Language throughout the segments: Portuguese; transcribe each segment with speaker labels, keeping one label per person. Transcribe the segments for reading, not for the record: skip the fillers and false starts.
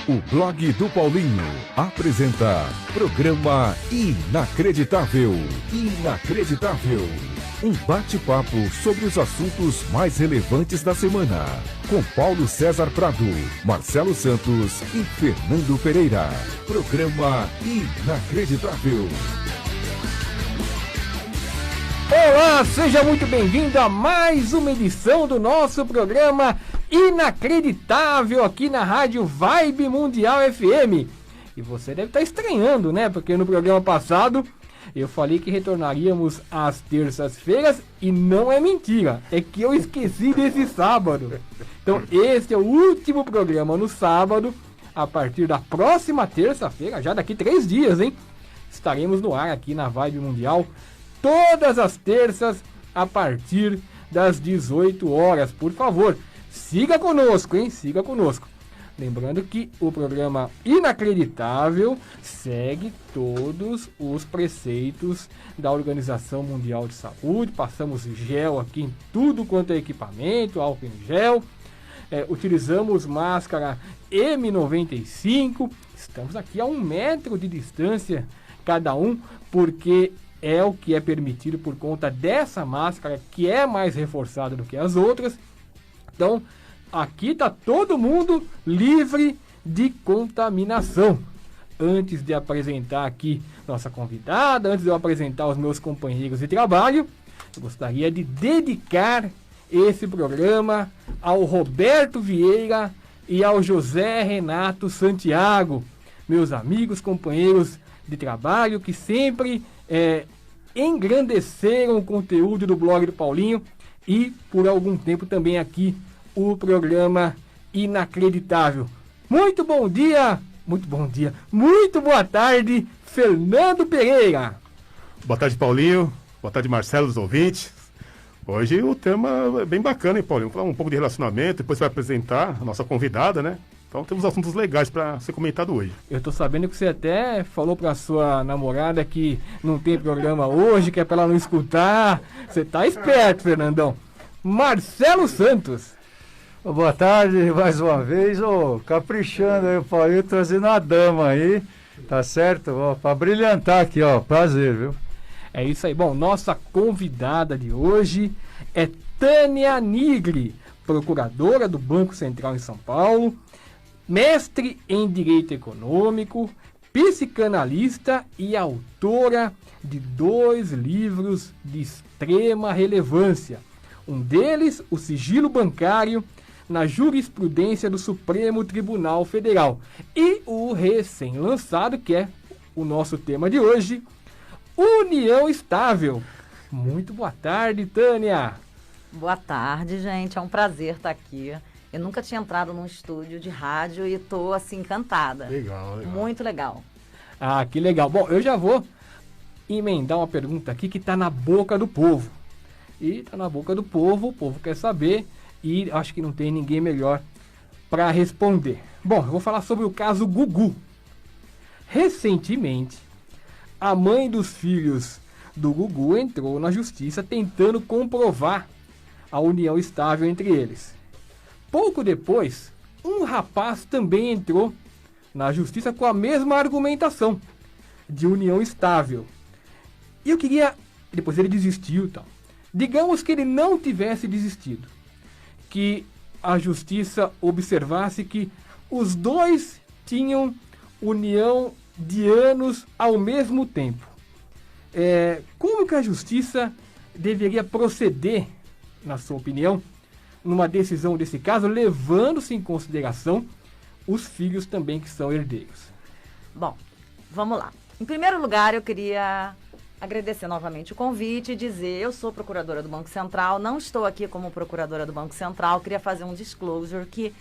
Speaker 1: O blog do Paulinho apresenta programa Inacreditável. Inacreditável. Um bate-papo sobre os assuntos mais relevantes da semana. Com Paulo César Prado, Marcelo Santos e Fernando Pereira. Programa Inacreditável.
Speaker 2: Olá, seja muito bem-vindo a mais uma edição do nosso programa Inacreditável aqui na Rádio Vibe Mundial FM. E você deve estar estranhando, né? Porque no programa passado eu falei que retornaríamos às terças-feiras e não é mentira, é que eu esqueci desse sábado. Então esse é o último programa no sábado. A partir da próxima terça-feira, já daqui 3 dias, hein? Estaremos no ar aqui na Vibe Mundial todas as terças a partir das 18 horas. Por favor, siga conosco, hein? Siga conosco. Lembrando que o programa Inacreditável segue todos os preceitos da Organização Mundial de Saúde. Passamos gel aqui em tudo quanto é equipamento, álcool em gel. Utilizamos máscara M95. Estamos aqui a 1 metro de distância cada um, porque é o que é permitido por conta dessa máscara, que é mais reforçada do que as outras. Então, aqui está todo mundo livre de contaminação. Antes de apresentar aqui nossa convidada, antes de eu apresentar os meus companheiros de trabalho, eu gostaria de dedicar esse programa ao Roberto Vieira e ao José Renato Santiago, meus amigos, companheiros de trabalho, que sempre engrandeceram o conteúdo do blog do Paulinho e por algum tempo também aqui o programa Inacreditável. Muito bom dia, muito boa tarde, Fernando Pereira.
Speaker 3: Boa tarde, Paulinho. Boa tarde, Marcelo, os ouvintes. Hoje o tema é bem bacana, hein, Paulinho? Vamos falar um pouco de relacionamento, depois você vai apresentar a nossa convidada, né? Então temos assuntos legais para ser comentado hoje.
Speaker 2: Eu tô sabendo que você até falou pra sua namorada que não tem programa hoje, que é pra ela não escutar. Você tá esperto, Fernandão. Marcelo Santos.
Speaker 4: Boa tarde, mais uma vez. Caprichando aí, o Paulinho trazendo a dama aí, tá certo? Para brilhantar aqui, prazer, viu?
Speaker 2: É isso aí. Bom, nossa convidada de hoje é Tânia Nigri, procuradora do Banco Central em São Paulo, mestre em Direito Econômico, psicanalista e autora de 2 livros de extrema relevância. Um deles, O Sigilo Bancário na Jurisprudência do Supremo Tribunal Federal. E o recém-lançado, que é o nosso tema de hoje, União Estável. Muito boa tarde, Tânia.
Speaker 5: Boa tarde, gente. É um prazer estar aqui. Eu nunca tinha entrado num estúdio de rádio e estou, assim, encantada.
Speaker 3: Legal.
Speaker 5: Muito legal.
Speaker 2: Ah, que legal. Bom, eu já vou emendar uma pergunta aqui que está na boca do povo. E está na boca do povo, o povo quer saber e acho que não tem ninguém melhor para responder. Bom, eu vou falar sobre o caso Gugu. Recentemente, a mãe dos filhos do Gugu entrou na justiça tentando comprovar a união estável entre eles. Pouco depois, um rapaz também entrou na justiça com a mesma argumentação de união estável. E eu queria... Depois ele desistiu e tal. Digamos que ele não tivesse desistido. Que a justiça observasse que os dois tinham união de anos ao mesmo tempo. Como que a justiça deveria proceder, na sua opinião, numa decisão desse caso, levando-se em consideração os filhos também que são herdeiros?
Speaker 5: Bom, vamos lá. Em primeiro lugar, eu queria agradecer novamente o convite e dizer, eu sou procuradora do Banco Central, não estou aqui como procuradora do Banco Central, queria fazer um disclosure que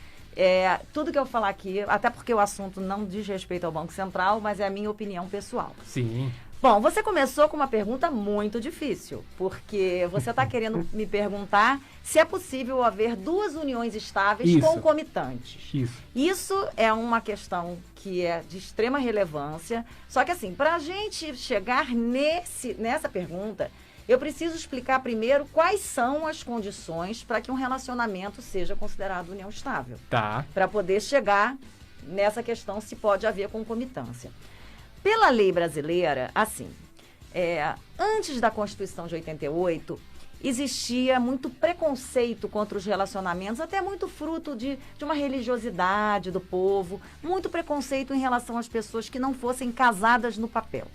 Speaker 5: tudo que eu falar aqui, até porque o assunto não diz respeito ao Banco Central, mas é a minha opinião pessoal.
Speaker 2: Sim.
Speaker 5: Bom, você começou com uma pergunta muito difícil, porque você está querendo me perguntar se é possível haver 2 uniões estáveis concomitantes. Isso é uma questão que é de extrema relevância, só que assim, para a gente chegar nessa pergunta, eu preciso explicar primeiro quais são as condições para que um relacionamento seja considerado união estável.
Speaker 2: Tá.
Speaker 5: Para poder chegar nessa questão se pode haver concomitância. Pela lei brasileira, assim, antes da Constituição de 88, existia muito preconceito contra os relacionamentos, até muito fruto de uma religiosidade do povo, muito preconceito em relação às pessoas que não fossem casadas no papel.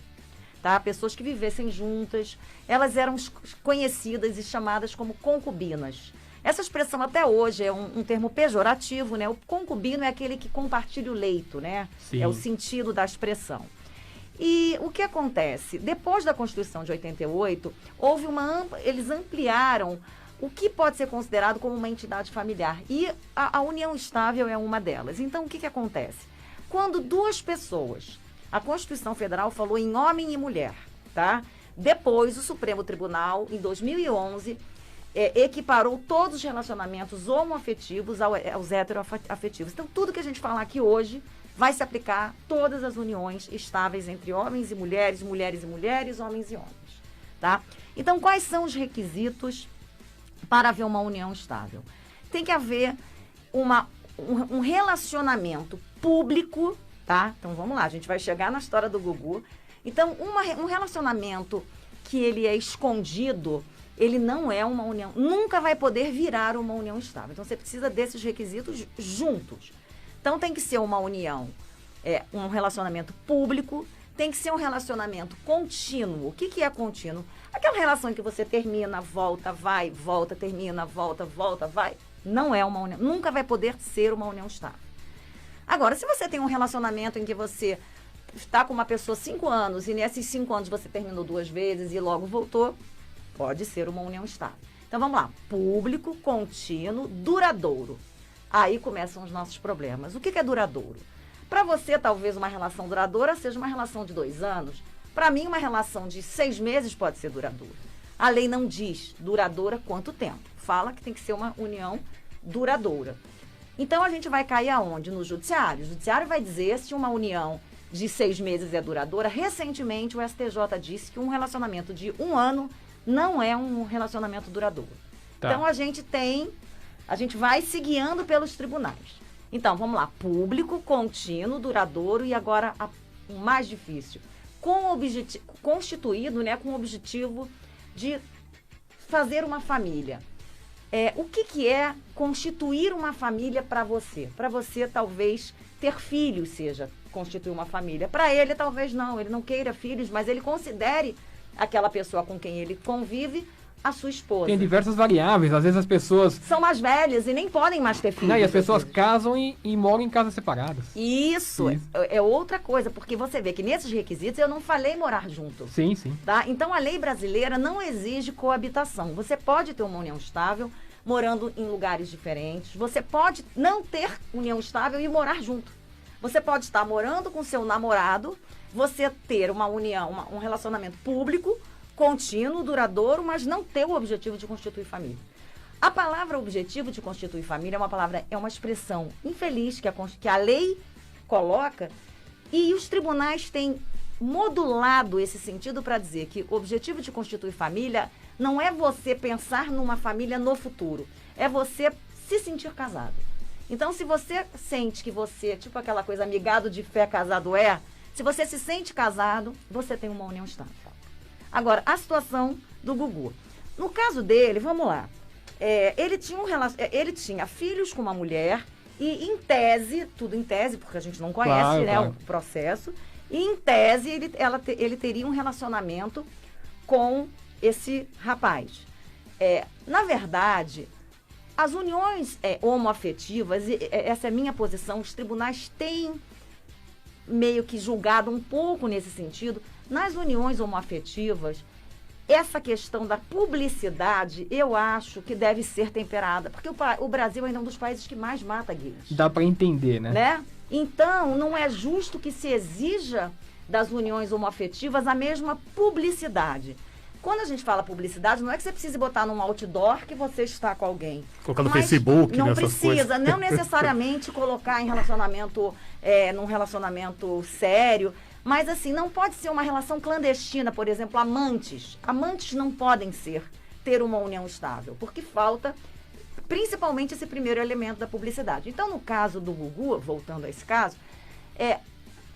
Speaker 5: Tá? Pessoas que vivessem juntas, elas eram conhecidas e chamadas como concubinas. Essa expressão até hoje é um termo pejorativo, né? O concubino é aquele que compartilha o leito, né? Sim. É o sentido da expressão. E o que acontece? Depois da Constituição de 88, eles ampliaram o que pode ser considerado como uma entidade familiar. E a união estável é uma delas. Então, o que acontece? Quando duas pessoas, a Constituição Federal falou em homem e mulher, tá? Depois, o Supremo Tribunal, em 2011, equiparou todos os relacionamentos homoafetivos aos heteroafetivos. Então, tudo que a gente falar aqui hoje vai se aplicar a todas as uniões estáveis entre homens e mulheres, mulheres e mulheres, homens e homens, tá? Então, quais são os requisitos para haver uma união estável? Tem que haver um relacionamento público, tá? Então, vamos lá, a gente vai chegar na história do Gugu. Então, um relacionamento que ele é escondido, ele não é uma união, nunca vai poder virar uma união estável. Então, você precisa desses requisitos juntos. Então, tem que ser uma união, um relacionamento público, tem que ser um relacionamento contínuo. O que é contínuo? Aquela relação em que você termina, volta, vai, volta, termina, volta, volta, vai. Não é uma união, nunca vai poder ser uma união estável. Agora, se você tem um relacionamento em que você está com uma pessoa 5 anos e nesses 5 anos você terminou 2 vezes e logo voltou, pode ser uma união estável. Então, vamos lá. Público, contínuo, duradouro. Aí começam os nossos problemas. O que é duradouro? Para você, talvez uma relação duradoura seja uma relação de 2 anos. Para mim, uma relação de 6 meses pode ser duradoura. A lei não diz duradoura quanto tempo. Fala que tem que ser uma união duradoura. Então, a gente vai cair aonde? No judiciário. O judiciário vai dizer se uma união de 6 meses é duradoura. Recentemente, o STJ disse que um relacionamento de 1 ano não é um relacionamento duradouro. Tá. Então, a gente vai se guiando pelos tribunais. Então, vamos lá. Público, contínuo, duradouro e agora o mais difícil. Constituído, né, com o objetivo de fazer uma família. O que é constituir uma família para você? Para você, talvez, ter filhos seja constituir uma família. Para ele, talvez não. Ele não queira filhos, mas ele considere aquela pessoa com quem ele convive a sua esposa.
Speaker 2: Tem diversas variáveis. Às vezes as pessoas
Speaker 5: são mais velhas e nem podem mais ter filhos.
Speaker 2: Não, e as pessoas casam e moram em casas separadas.
Speaker 5: Isso. É outra coisa, porque você vê que nesses requisitos eu não falei morar junto.
Speaker 2: Sim, sim.
Speaker 5: Tá? Então a lei brasileira não exige coabitação. Você pode ter uma união estável morando em lugares diferentes. Você pode não ter união estável e morar junto. Você pode estar morando com seu namorado, você ter uma união, um relacionamento público, contínuo, duradouro, mas não ter o objetivo de constituir família. A palavra objetivo de constituir família é uma expressão infeliz que a lei coloca e os tribunais têm modulado esse sentido para dizer que o objetivo de constituir família não é você pensar numa família no futuro, é você se sentir casado. Então, se você sente que você, tipo aquela coisa amigado de fé, casado se você se sente casado, você tem uma união estável. Agora, a situação do Gugu. No caso dele, vamos lá. Ele tinha filhos com uma mulher e, em tese, tudo em tese, porque a gente não conhece, claro. O processo, e, em tese, ele teria um relacionamento com esse rapaz. Na verdade, as uniões homoafetivas, essa é a minha posição, os tribunais têm meio que julgado um pouco nesse sentido. Nas uniões homoafetivas, essa questão da publicidade, eu acho que deve ser temperada, porque o Brasil ainda é um dos países que mais mata gays.
Speaker 2: Dá para entender, né?
Speaker 5: Então, não é justo que se exija das uniões homoafetivas a mesma publicidade. Quando a gente fala publicidade, não é que você precise botar num outdoor que você está com alguém.
Speaker 3: Colocar no Facebook,
Speaker 5: não
Speaker 3: nessas
Speaker 5: precisa,
Speaker 3: coisas.
Speaker 5: Não necessariamente colocar em relacionamento, num relacionamento sério. Mas, assim, não pode ser uma relação clandestina, por exemplo, amantes. Amantes não podem ter uma união estável, porque falta principalmente esse primeiro elemento da publicidade. Então, no caso do Gugu, voltando a esse caso,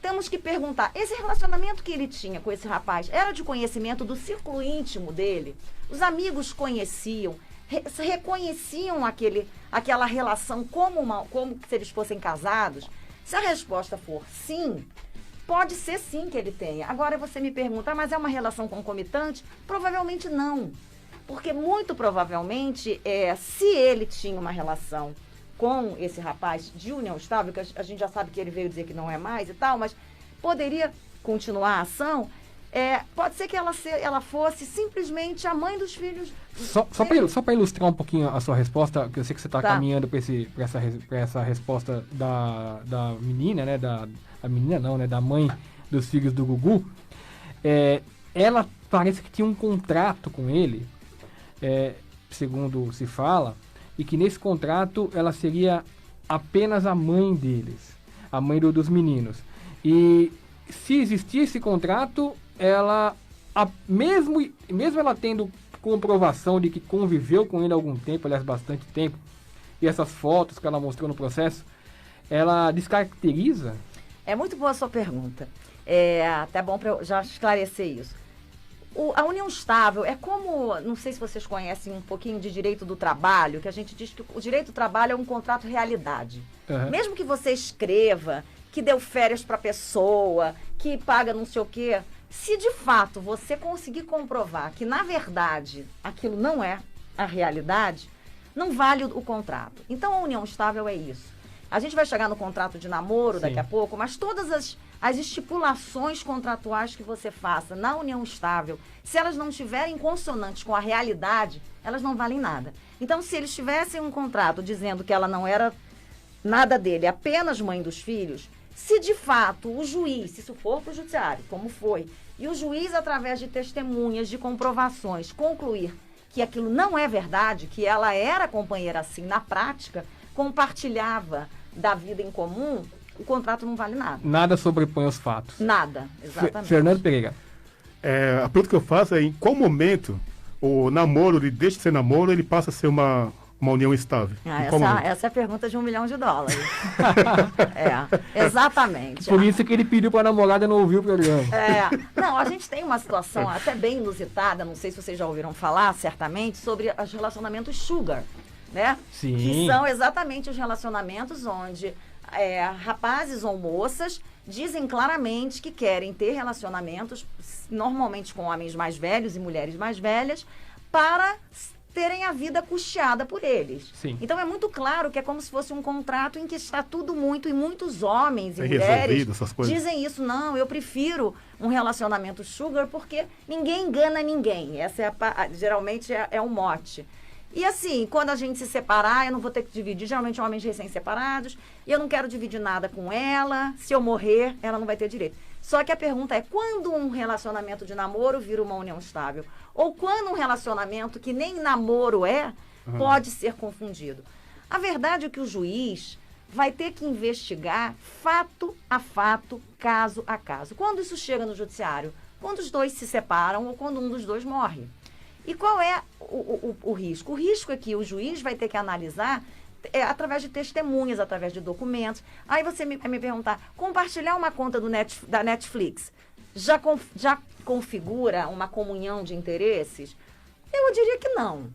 Speaker 5: temos que perguntar, esse relacionamento que ele tinha com esse rapaz era de conhecimento do círculo íntimo dele? Os amigos conheciam, reconheciam aquela relação como se eles fossem casados? Se a resposta for sim, pode ser sim que ele tenha. Agora você me pergunta, mas é uma relação concomitante? Provavelmente não. Porque muito provavelmente, se ele tinha uma relação com esse rapaz de união estável, que a gente já sabe que ele veio dizer que não é mais e tal, mas poderia continuar a ação, pode ser que ela fosse simplesmente a mãe dos filhos.
Speaker 2: Só para ilustrar um pouquinho a sua resposta, que eu sei que você está caminhando para essa resposta da menina, né? A menina não, né? Da mãe dos filhos do Gugu. Ela parece que tinha um contrato com ele, segundo se fala, e que nesse contrato ela seria apenas a mãe deles, a mãe dos meninos. E se existia esse contrato, mesmo ela tendo comprovação de que conviveu com ele há algum tempo, aliás, bastante tempo, e essas fotos que ela mostrou no processo, ela descaracteriza?
Speaker 5: É muito boa a sua pergunta. Até bom para eu já esclarecer isso. A união estável é como, não sei se vocês conhecem um pouquinho de direito do trabalho, que a gente diz que o direito do trabalho é um contrato realidade. Uhum. Mesmo que você escreva, que deu férias para a pessoa, que paga não sei o quê, se de fato você conseguir comprovar que, na verdade, aquilo não é a realidade, não vale o contrato. Então, a união estável é isso. A gente vai chegar no contrato de namoro daqui a pouco, mas todas as estipulações contratuais que você faça na união estável, se elas não estiverem consonantes com a realidade, elas não valem nada. Então, se eles tivessem um contrato dizendo que ela não era nada dele, apenas mãe dos filhos, se de fato o juiz, se isso for para o judiciário, como foi, e o juiz, através de testemunhas, de comprovações, concluir que aquilo não é verdade, que ela era companheira assim na prática, compartilhava da vida em comum, o contrato não vale nada.
Speaker 2: Nada sobrepõe os fatos.
Speaker 5: Nada, exatamente.
Speaker 2: Fernando Pereira.
Speaker 3: A pergunta que eu faço é em qual momento o namoro, ele deixa de ser namoro, ele passa a ser uma união estável?
Speaker 5: Essa é a pergunta de $1 milhão. Exatamente.
Speaker 2: Por isso que ele pediu para a namorada não ouvir o programa.
Speaker 5: Não, a gente tem uma situação até bem inusitada, não sei se vocês já ouviram falar, certamente, sobre os relacionamentos sugar, né?
Speaker 2: Sim.
Speaker 5: Que são exatamente os relacionamentos onde rapazes ou moças dizem claramente que querem ter relacionamentos, normalmente com homens mais velhos e mulheres mais velhas, para terem a vida custeada por eles.
Speaker 2: Sim.
Speaker 5: Então é muito claro que é como se fosse um contrato em que está tudo muito, e muitos homens e mulheres dizem isso. Não, eu prefiro um relacionamento sugar porque ninguém engana ninguém. Essa geralmente é um mote. E assim, quando a gente se separar, eu não vou ter que dividir, geralmente homens recém-separados, e eu não quero dividir nada com ela, se eu morrer, ela não vai ter direito. Só que a pergunta é, quando um relacionamento de namoro vira uma união estável? Ou quando um relacionamento que nem namoro pode ser confundido? A verdade é que o juiz vai ter que investigar fato a fato, caso a caso. Quando isso chega no judiciário? Quando os dois se separam ou quando um dos dois morre. E qual é o risco? O risco é que o juiz vai ter que analisar através de testemunhas, através de documentos. Aí você vai me perguntar, compartilhar uma conta da Netflix já configura uma comunhão de interesses? Eu diria que não.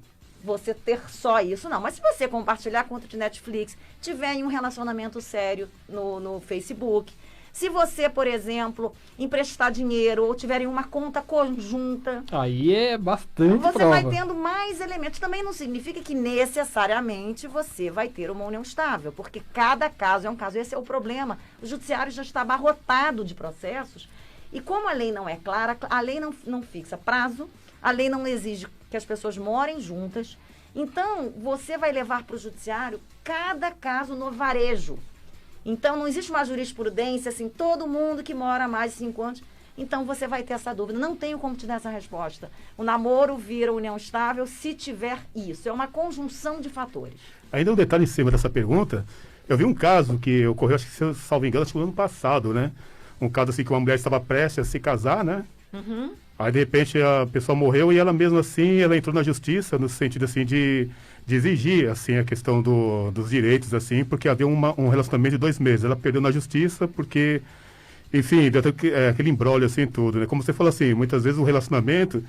Speaker 5: Você ter só isso, não. Mas se você compartilhar a conta de Netflix, tiver em um relacionamento sério no Facebook, se você, por exemplo, emprestar dinheiro ou tiver em uma conta conjunta...
Speaker 2: Aí é bastante
Speaker 5: Você
Speaker 2: prova.
Speaker 5: vai tendo mais elementos. Também não significa que necessariamente você vai ter uma união estável, porque cada caso é um caso. Esse é o problema. O judiciário já está abarrotado de processos e como a lei não é clara, a lei não fixa prazo, a lei não exige que as pessoas morem juntas. Então, você vai levar para o judiciário cada caso no varejo. Então, não existe uma jurisprudência, assim, todo mundo que mora mais de 5 anos. Então, você vai ter essa dúvida. Não tenho como te dar essa resposta. O namoro vira união estável se tiver isso. É uma conjunção de fatores.
Speaker 3: Ainda um detalhe em cima dessa pergunta. Eu vi um caso que ocorreu, acho que, se eu salvo engano, acho que no ano passado, né? Um caso assim que uma mulher estava prestes a se casar, né? Uhum. Aí, de repente, a pessoa morreu e ela mesmo assim, ela entrou na justiça, no sentido assim de de exigir, assim, a questão dos direitos, assim, porque havia um relacionamento de 2 meses. Ela perdeu na justiça porque, enfim, deu aquele imbróglio, assim, tudo, né? Como você falou, assim, muitas vezes o relacionamento,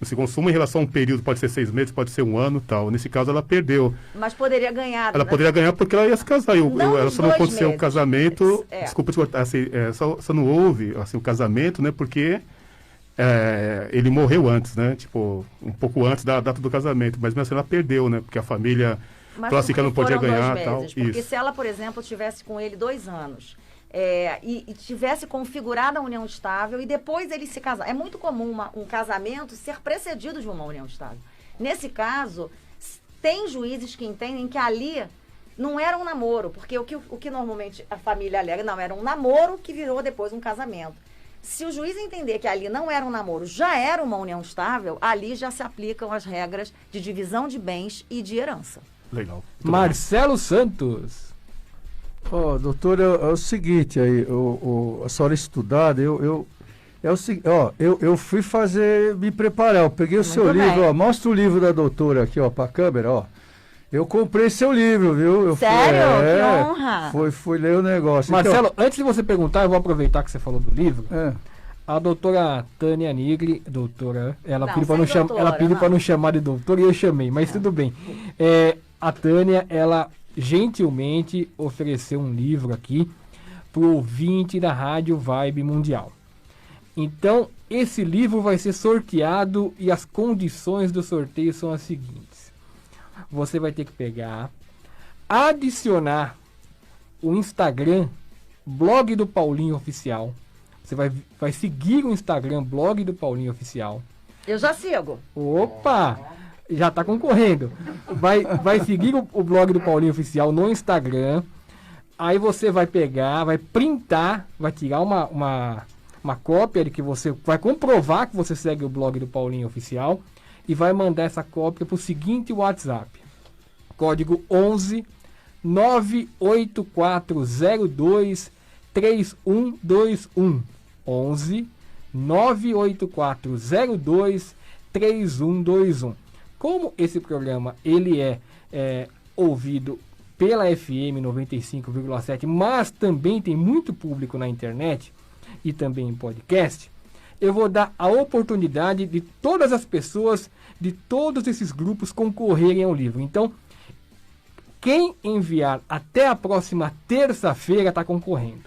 Speaker 3: se consuma em relação a um período, pode ser 6 meses, pode ser 1 ano, tal. Nesse caso, ela perdeu.
Speaker 5: Mas poderia ganhar.
Speaker 3: Ela poderia ganhar porque ela ia se casar. Ela só não aconteceu o casamento.
Speaker 5: É.
Speaker 3: Desculpa te cortar, assim, só não houve, assim, o casamento, né? Porque ele morreu antes, né? Tipo, um pouco antes da data do casamento. Mas mesmo assim ela perdeu, né? Porque a família falou assim que ela não podia ganhar e tal.
Speaker 5: Porque se ela, por exemplo, tivesse com ele 2 anos e tivesse configurado a união estável e depois ele se casar. É muito comum um casamento ser precedido de uma união estável. Nesse caso, tem juízes que entendem que ali não era um namoro, porque o que normalmente a família alega, não, era um namoro que virou depois um casamento. Se o juiz entender que ali não era um namoro, já era uma união estável, ali já se aplicam as regras de divisão de bens e de herança.
Speaker 3: Legal.
Speaker 2: Marcelo Santos.
Speaker 4: Doutor, é o seguinte, aí, a senhora estudada, eu fui me preparar, eu peguei o seu livro, mostra o livro da doutora aqui, pra câmera, eu comprei seu livro, viu?
Speaker 5: Sério? Que honra!
Speaker 4: Fui ler o negócio.
Speaker 2: Marcelo, antes de você perguntar, eu vou aproveitar que você falou do livro. A doutora Tânia Nigri, ela pediu para não chamar de doutora e eu chamei, mas tudo bem. A Tânia, ela gentilmente ofereceu um livro aqui para o ouvinte da Rádio Vibe Mundial. Então, esse livro vai ser sorteado e as condições do sorteio são as seguintes. Você vai ter que pegar, adicionar o Instagram, Blog do Paulinho Oficial. Você vai seguir o Instagram, Blog do Paulinho Oficial.
Speaker 5: Eu já sigo.
Speaker 2: Opa! Já está concorrendo. Vai seguir o Blog do Paulinho Oficial no Instagram. Aí você vai pegar, vai printar, vai tirar uma cópia de que você vai comprovar que você segue o Blog do Paulinho Oficial. E vai mandar essa cópia para o seguinte WhatsApp. Código 11 98402 3121. 11 98402 3121. Como esse programa ele é ouvido pela FM 95,7, mas também tem muito público na internet e também em podcast, eu vou dar a oportunidade de todas as pessoas de todos esses grupos concorrerem ao livro. Então, quem enviar até a próxima terça-feira está concorrendo.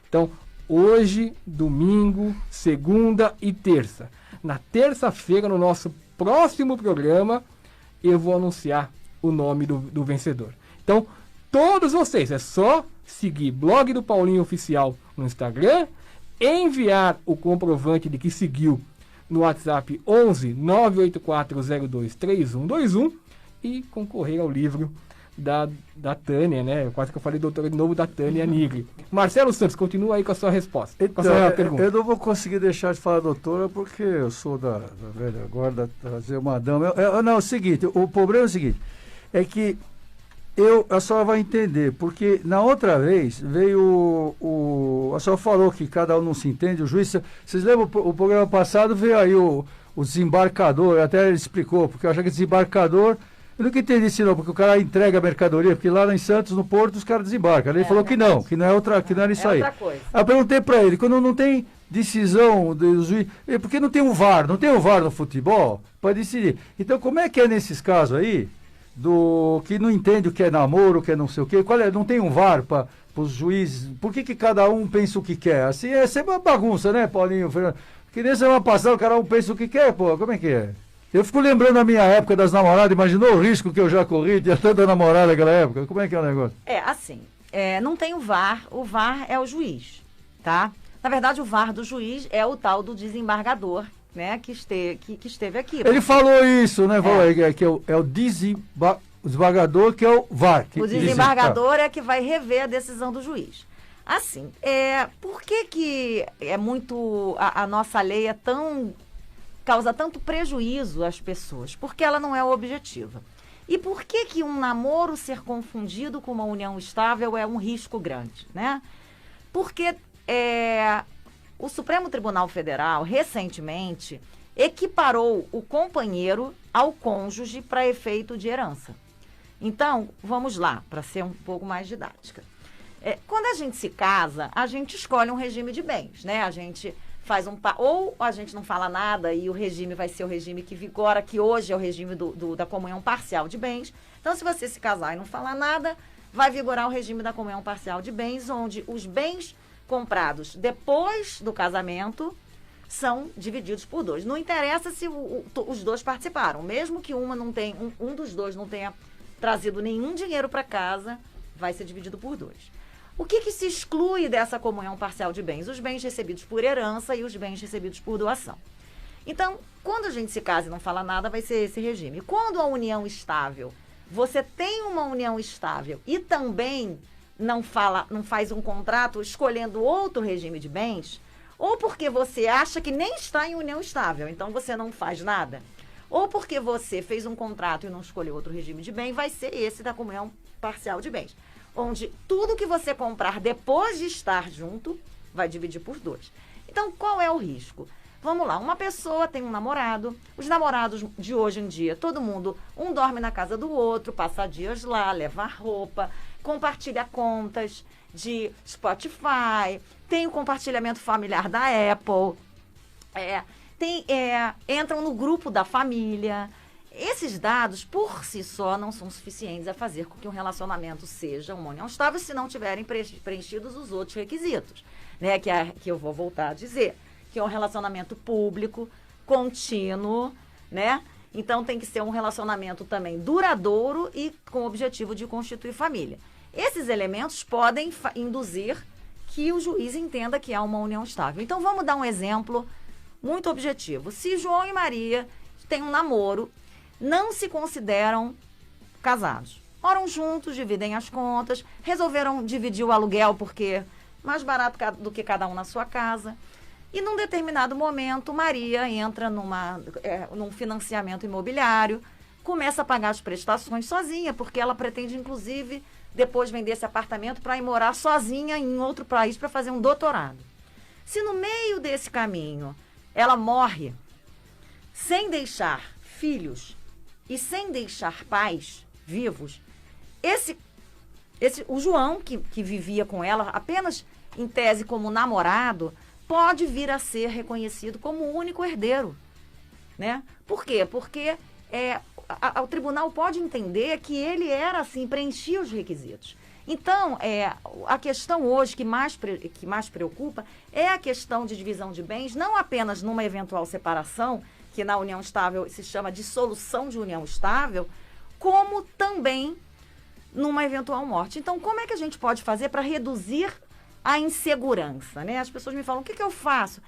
Speaker 2: Então, hoje, domingo, segunda e terça. Na terça-feira, no nosso próximo programa, eu vou anunciar o nome do vencedor. Então, todos vocês, é só seguir Blog do Paulinho Oficial no Instagram, enviar o comprovante de que seguiu no WhatsApp 11 98402 3121 e concorrer ao livro da Tânia, né? Quase que eu falei doutora de novo, da Tânia Nigri. Marcelo Santos, continua aí com a sua resposta.
Speaker 4: Então, com a sua pergunta. Eu não vou conseguir deixar de falar doutora porque eu sou da velha guarda, trazer uma dama. Não, é o seguinte, o problema é o seguinte, é que a senhora vai entender, porque na outra vez veio a senhora falou que cada um não se entende, o juiz, vocês lembram o programa passado, veio aí o desembarcador, até ele explicou, porque eu achava que desembarcador, eu nunca entendi isso não, porque o cara entrega a mercadoria, porque lá em Santos, no Porto, os caras desembarcam. Ele falou que não era isso aí.
Speaker 5: Coisa.
Speaker 4: Aí eu perguntei para ele, quando não tem decisão do juiz, porque não tem um VAR no futebol para decidir. Então como é que é nesses casos aí? Que não entende o que é namoro, o que é não sei o quê, não tem um VAR para os juízes, por que cada um pensa o que quer? Assim é sempre uma bagunça, né, Paulinho, Fernando? Que nem semana passada cada um pensa o que quer, pô, como é que é? Eu fico lembrando a minha época das namoradas, imaginou o risco que eu já corri, tinha tanta namorada naquela época, como é que é o negócio?
Speaker 5: Não tem o VAR é o juiz, tá? Na verdade o VAR do juiz é o tal do desembargador, né, que esteve aqui.
Speaker 4: Ele falou isso, né? Que é o desembargador, que é o VAR.
Speaker 5: O desembargador é que vai rever a decisão do juiz. Assim, por que é muito... A nossa lei causa tanto prejuízo às pessoas? Porque ela não é objetiva. E por que um namoro ser confundido com uma união estável é um risco grande, né? Porque o Supremo Tribunal Federal, recentemente, equiparou o companheiro ao cônjuge para efeito de herança. Então, vamos lá, para ser um pouco mais didática. Quando a gente se casa, a gente escolhe um regime de bens, né? A gente faz ou a gente não fala nada e o regime vai ser o regime que vigora, que hoje é o regime da comunhão parcial de bens. Então, se você se casar e não falar nada, vai vigorar o regime da comunhão parcial de bens, onde os bens comprados depois do casamento são divididos por 2. Não interessa se os dois participaram, mesmo que um dos dois não tenha trazido nenhum dinheiro para casa, vai ser dividido por 2. O que se exclui dessa comunhão parcial de bens? Os bens recebidos por herança e os bens recebidos por doação. Então, quando a gente se casa e não fala nada, vai ser esse regime. Quando a união estável, você tem uma união estável e também não faz um contrato escolhendo outro regime de bens, ou porque você acha que nem está em união estável, então você não faz nada, ou porque você fez um contrato e não escolheu outro regime de bem, vai ser esse da comunhão parcial de bens, onde tudo que você comprar depois de estar junto vai dividir por 2. Então, qual é o risco? Vamos lá, uma pessoa tem um namorado, os namorados de hoje em dia, todo mundo, um dorme na casa do outro, passa dias lá, leva roupa, compartilha contas de Spotify, tem o compartilhamento familiar da Apple, entram no grupo da família. Esses dados, por si só, não são suficientes a fazer com que um relacionamento seja uma união estável se não tiverem preenchidos os outros requisitos, né? Que eu vou voltar a dizer, que é um relacionamento público, contínuo, né? Então tem que ser um relacionamento também duradouro e com o objetivo de constituir família. Esses elementos podem induzir que o juiz entenda que há uma união estável. Então vamos dar um exemplo muito objetivo. Se João e Maria têm um namoro, não se consideram casados. Moram juntos, dividem as contas, resolveram dividir o aluguel porque mais barato do que cada um na sua casa. E num determinado momento, Maria entra num financiamento imobiliário, começa a pagar as prestações sozinha, porque ela pretende, inclusive, depois vender esse apartamento para ir morar sozinha em outro país para fazer um doutorado. Se no meio desse caminho ela morre sem deixar filhos e sem deixar pais vivos, o João, que vivia com ela apenas em tese como namorado, pode vir a ser reconhecido como o único herdeiro, né? Por quê? Porque o tribunal pode entender que ele era assim, preenchia os requisitos. Então, a questão hoje que mais preocupa é a questão de divisão de bens, não apenas numa eventual separação, que na união estável se chama dissolução de união estável, como também numa eventual morte. Então, como é que a gente pode fazer para reduzir a insegurança, né? As pessoas me falam, o que eu faço?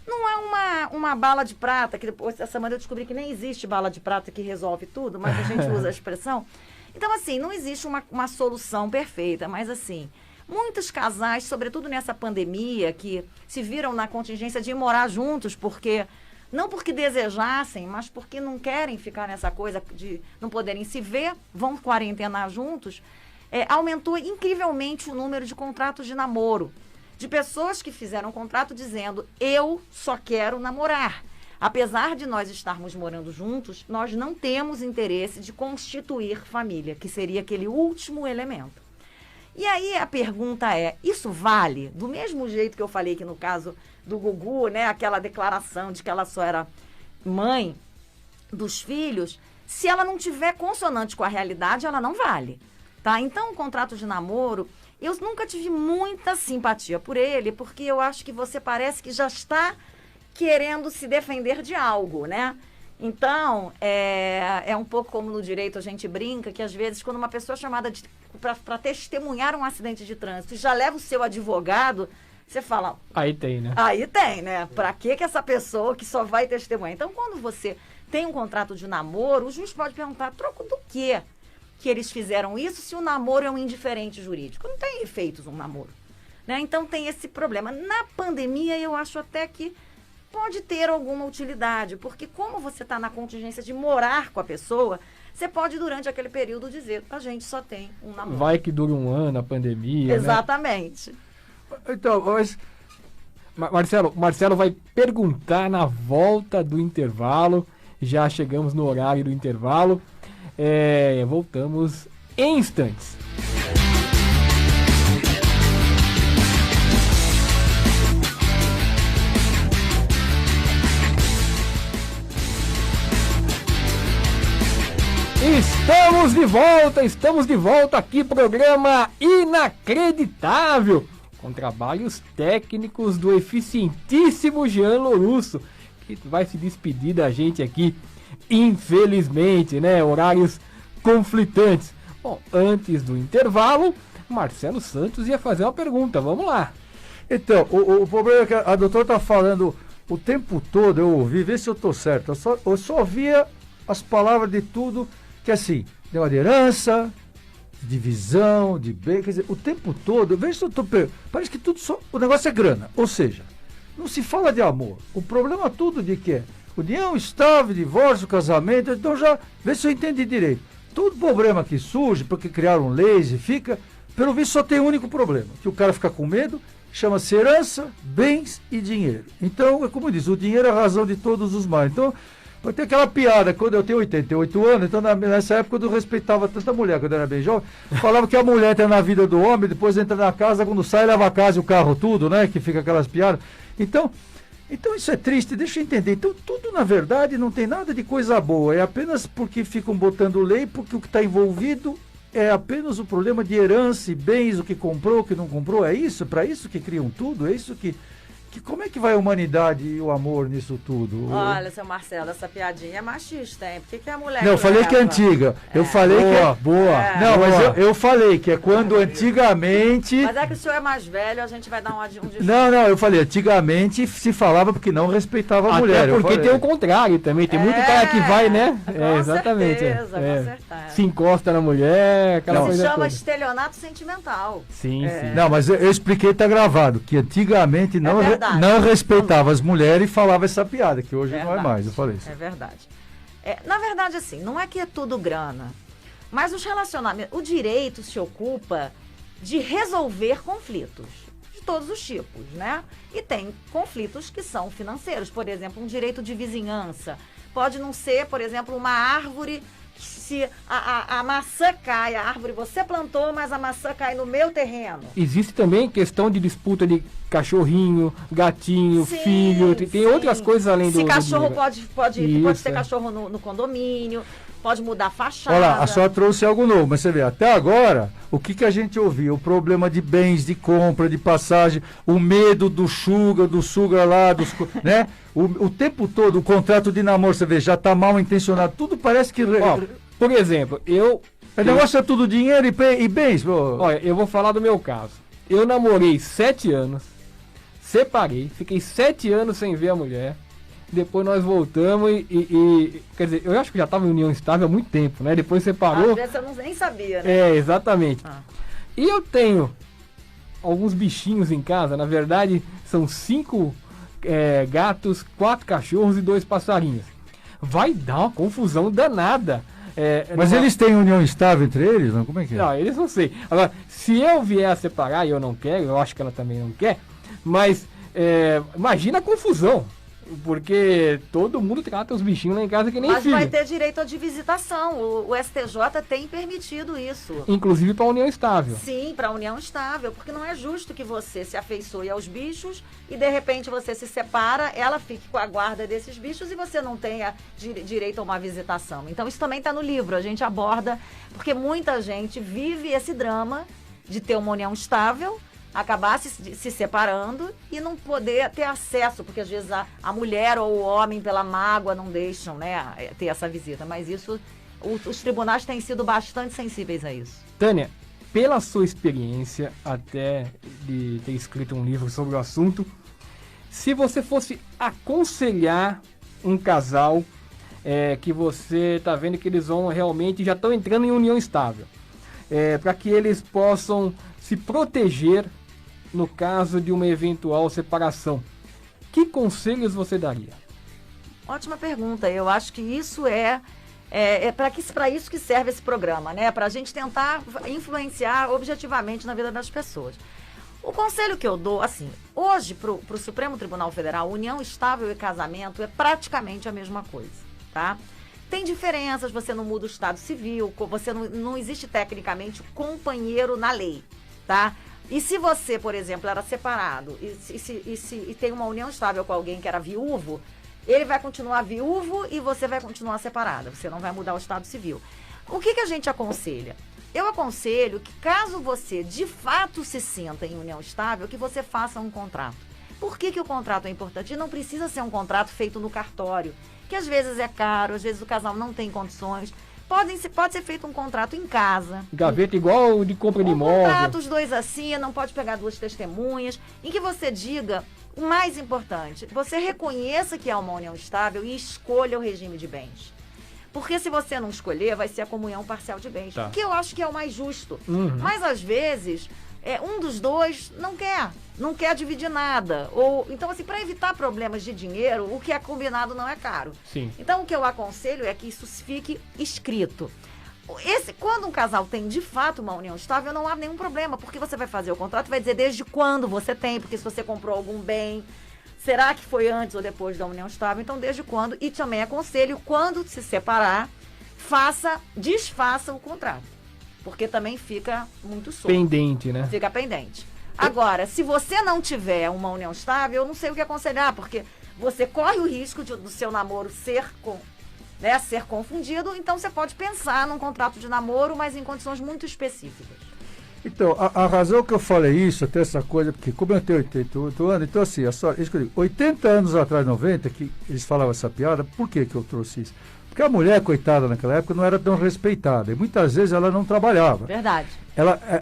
Speaker 5: Não é uma bala de prata, que depois, essa semana eu descobri que nem existe bala de prata que resolve tudo, mas a gente usa a expressão. Então, assim, não existe uma solução perfeita, mas assim, muitos casais, sobretudo nessa pandemia, que se viram na contingência de morar juntos, não porque desejassem, mas porque não querem ficar nessa coisa de não poderem se ver, vão quarentenar juntos, aumentou incrivelmente o número de contratos de namoro, de pessoas que fizeram um contrato dizendo, eu só quero namorar. Apesar de nós estarmos morando juntos, nós não temos interesse de constituir família, que seria aquele último elemento. E aí a pergunta é, isso vale? Do mesmo jeito que eu falei que no caso do Gugu, né, aquela declaração de que ela só era mãe dos filhos, se ela não tiver consonante com a realidade, ela não vale. Tá? Então, o contrato de namoro, eu nunca tive muita simpatia por ele, porque eu acho que você parece que já está querendo se defender de algo, né? Então, é um pouco como no direito a gente brinca, que às vezes quando uma pessoa é chamada para testemunhar um acidente de trânsito e já leva o seu advogado, você fala...
Speaker 2: Aí tem, né?
Speaker 5: Aí tem, né? Para que essa pessoa que só vai testemunhar? Então, quando você tem um contrato de namoro, o juiz pode perguntar, troco do quê? Que eles fizeram isso se o namoro é um indiferente jurídico. Não tem efeitos um namoro, né? Então tem esse problema. Na pandemia eu acho até que pode ter alguma utilidade, porque como você está na contingência de morar com a pessoa, você pode durante aquele período dizer, a gente só tem um namoro.
Speaker 2: Vai que dura um ano a pandemia,
Speaker 5: exatamente.
Speaker 2: Né? Então, mas Marcelo vai perguntar na volta do intervalo, já chegamos no horário do intervalo. Voltamos em instantes. Estamos de volta aqui, programa Inacreditável, com trabalhos técnicos do eficientíssimo Jean Lourusso, que vai se despedir da gente aqui, infelizmente, né? Horários conflitantes. Bom, antes do intervalo, Marcelo Santos ia fazer uma pergunta, vamos lá.
Speaker 4: Então, o problema é que a doutora está falando o tempo todo, eu ouvi, vê se eu estou certo, eu só ouvia as palavras de tudo, que assim, negócio de herança, de divisão, de bem, quer dizer, o tempo todo, veja se eu estou parece que tudo só, o negócio é grana, ou seja, não se fala de amor, o problema tudo de que é união estável, divórcio, casamento, então já, vê se eu entendi direito, todo problema que surge, porque criaram leis e fica, pelo visto só tem um único problema, que o cara fica com medo, chama-se herança, bens e dinheiro, então, é como diz, o dinheiro é a razão de todos os males, então, vai ter aquela piada, quando eu tenho 88 anos, então nessa época eu não respeitava tanta mulher, quando eu era bem jovem, falava que a mulher entra na vida do homem, depois entra na casa, quando sai leva a casa e o carro tudo, né, que fica aquelas piadas. Então isso é triste, deixa eu entender. Então tudo na verdade não tem nada de coisa boa, é apenas porque ficam botando lei, porque o que está envolvido é apenas o problema de herança e bens, o que comprou, o que não comprou, é isso? Para isso que criam tudo? É isso que como é que vai a humanidade e o amor nisso tudo?
Speaker 5: Olha, seu Marcelo, essa piadinha é machista, hein? Por que a mulher...
Speaker 4: Não, eu falei que é antiga. Eu falei que é... Boa. Não, mas eu falei que é quando antigamente...
Speaker 5: Mas é que o senhor é mais velho, a gente vai dar um desconto.
Speaker 4: Não, eu falei, antigamente se falava porque não respeitava a mulher.
Speaker 2: Até porque tem o contrário também. Tem muito cara que vai, né?
Speaker 5: Exatamente. Com certeza.
Speaker 2: Se encosta na mulher, aquela
Speaker 5: não,
Speaker 2: coisa
Speaker 5: se chama
Speaker 2: toda.
Speaker 5: estelionato sentimental.
Speaker 2: Sim.
Speaker 4: Não, mas eu expliquei, tá gravado, que antigamente não respeitava as mulheres e falava essa piada, que hoje não é mais, eu falei isso.
Speaker 5: É verdade. Na verdade, assim, não é que é tudo grana, mas os relacionamentos, o direito se ocupa de resolver conflitos de todos os tipos, né? E tem conflitos que são financeiros, por exemplo, um direito de vizinhança. Pode não ser, por exemplo, uma árvore... Se a maçã cai, a árvore você plantou, mas a maçã cai no meu terreno.
Speaker 2: Existe também questão de disputa de cachorrinho, gatinho, filho, tem outras coisas além do...
Speaker 5: Se cachorro pode ter cachorro no condomínio, pode mudar a fachada.
Speaker 4: Olha lá, a senhora trouxe algo novo, mas você vê, até agora, o que a gente ouvia? O problema de bens, de compra, de passagem, o medo do sugar lá, né? O tempo todo, o contrato de namoro, você vê, já tá mal intencionado, tudo parece que...
Speaker 2: Por exemplo,
Speaker 4: o negócio é tudo dinheiro e bens.
Speaker 2: Olha, eu vou falar do meu caso. Eu namorei 7 anos, separei, fiquei 7 anos sem ver a mulher, depois nós voltamos e quer dizer, eu acho que já estava em união estável há muito tempo, né? Depois separou.
Speaker 5: Às vezes eu nem sabia, né?
Speaker 2: Exatamente. E eu tenho alguns bichinhos em casa, na verdade são 5 gatos, 4 cachorros e 2 passarinhos. Vai dar uma confusão danada.
Speaker 4: Mas eles têm união estável entre eles? Não? Como é que é?
Speaker 2: Não, eles não sei. Agora, se eu vier a separar e eu não quero, eu acho que ela também não quer, mas imagina a confusão. Porque todo mundo trata os bichinhos lá em casa que nem filho.
Speaker 5: Mas vai ter direito de visitação. O STJ tem permitido isso.
Speaker 2: Inclusive para a união estável.
Speaker 5: Sim, para a união estável. Porque não é justo que você se afeiçoe aos bichos e de repente você se separa, ela fique com a guarda desses bichos e você não tenha direito a uma visitação. Então isso também está no livro. A gente aborda, porque muita gente vive esse drama de ter uma união estável, acabar se separando e não poder ter acesso, porque às vezes a mulher ou o homem, pela mágoa, não deixam, né, ter essa visita. Mas isso, os tribunais têm sido bastante sensíveis a isso.
Speaker 2: Tânia, pela sua experiência, até de ter escrito um livro sobre o assunto, se você fosse aconselhar um casal que você está vendo que eles vão realmente, já estão entrando em união estável, para que eles possam se proteger no caso de uma eventual separação, que conselhos você daria?
Speaker 5: Ótima pergunta. Eu acho que isso é para isso que serve esse programa, né? Para a gente tentar influenciar objetivamente na vida das pessoas. O conselho que eu dou, assim, hoje para o Supremo Tribunal Federal, união estável e casamento é praticamente a mesma coisa, tá? Tem diferenças, você não muda o estado civil, você não existe tecnicamente companheiro na lei, tá? E se você, por exemplo, era separado e tem uma união estável com alguém que era viúvo, ele vai continuar viúvo e você vai continuar separada, você não vai mudar o estado civil. O que a gente aconselha? Eu aconselho que, caso você de fato se sinta em união estável, que você faça um contrato. Por que o contrato é importante? E não precisa ser um contrato feito no cartório, que às vezes é caro, às vezes o casal não tem condições. Pode ser feito um contrato em casa.
Speaker 2: Gaveta igual de compra de imóvel.
Speaker 5: Contrato, os dois assinam, pode pegar 2 testemunhas, em que você diga, o mais importante, você reconheça que é uma união estável e escolha o regime de bens. Porque se você não escolher, vai ser a comunhão parcial de bens.
Speaker 2: Tá.
Speaker 5: Que eu acho que é o mais justo.
Speaker 2: Uhum.
Speaker 5: Mas, às vezes, um dos dois não quer dividir nada. Então, assim, para evitar problemas de dinheiro, o que é combinado não é caro.
Speaker 2: Sim.
Speaker 5: Então, o que eu aconselho é que isso fique escrito. Quando um casal tem, de fato, uma união estável, não há nenhum problema, porque você vai fazer o contrato, vai dizer desde quando você tem, porque se você comprou algum bem... Será que foi antes ou depois da união estável? Então, desde quando? E também aconselho, quando se separar, desfaça o contrato. Porque também fica muito solto.
Speaker 2: Pendente, né?
Speaker 5: Fica pendente. Agora, se você não tiver uma união estável, eu não sei o que aconselhar, porque você corre o risco do seu namoro ser confundido, então você pode pensar num contrato de namoro, mas em condições muito específicas.
Speaker 4: Então, a razão que eu falei isso, até essa coisa, porque como eu tenho 88 anos, então assim, isso que eu digo, 80 anos atrás, 90, que eles falavam essa piada, por que eu trouxe isso? Porque a mulher, coitada, naquela época, não era tão respeitada, e muitas vezes ela não trabalhava.
Speaker 5: Verdade.